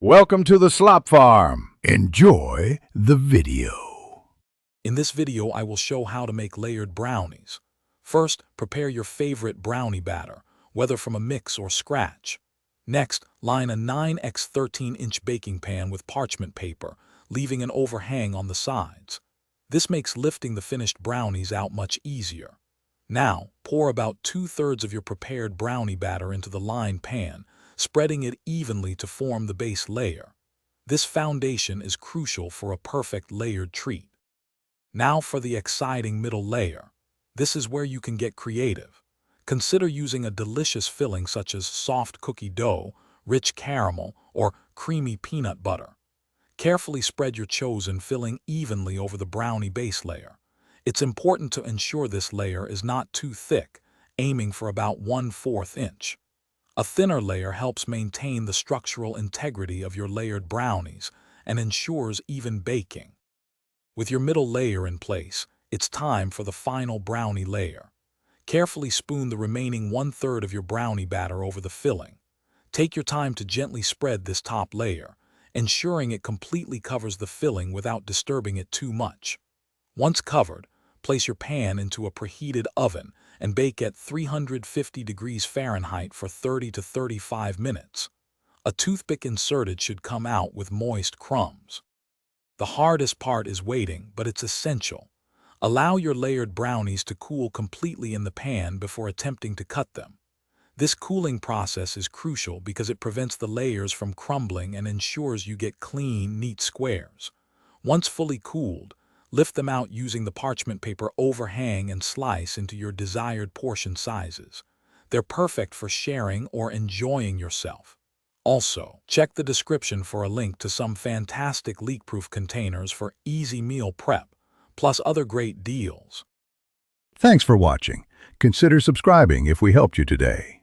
Welcome to the Slop Farm. Enjoy the video. In this video, I will show how to make layered brownies. First, prepare your favorite brownie batter, whether from a mix or scratch. Next, line a 9x 13-inch baking pan with parchment paper, leaving an overhang on the sides. This makes lifting the finished brownies out much easier. Now, pour about 2/3 of your prepared brownie batter into the lined pan, spreading it evenly to form the base layer. This foundation is crucial for a perfect layered treat. Now for the exciting middle layer. This is where you can get creative. Consider using a delicious filling such as soft cookie dough, rich caramel, or creamy peanut butter. Carefully spread your chosen filling evenly over the brownie base layer. It's important to ensure this layer is not too thick, aiming for about 1/4 inch. A thinner layer helps maintain the structural integrity of your layered brownies and ensures even baking. With your middle layer in place, it's time for the final brownie layer. Carefully spoon the remaining 1/3 of your brownie batter over the filling. Take your time to gently spread this top layer, ensuring it completely covers the filling without disturbing it too much. Once covered, place your pan into a preheated oven and bake at 350 degrees Fahrenheit for 30 to 35 minutes. A toothpick inserted should come out with moist crumbs. The hardest part is waiting, but it's essential. Allow your layered brownies to cool completely in the pan before attempting to cut them. This cooling process is crucial because it prevents the layers from crumbling and ensures you get clean, neat squares. Once fully cooled, lift them out using the parchment paper overhang and slice into your desired portion sizes. They're perfect for sharing or enjoying yourself. Also, check the description for a link to some fantastic leak-proof containers for easy meal prep, plus other great deals. Thanks for watching. Consider subscribing if we helped you today.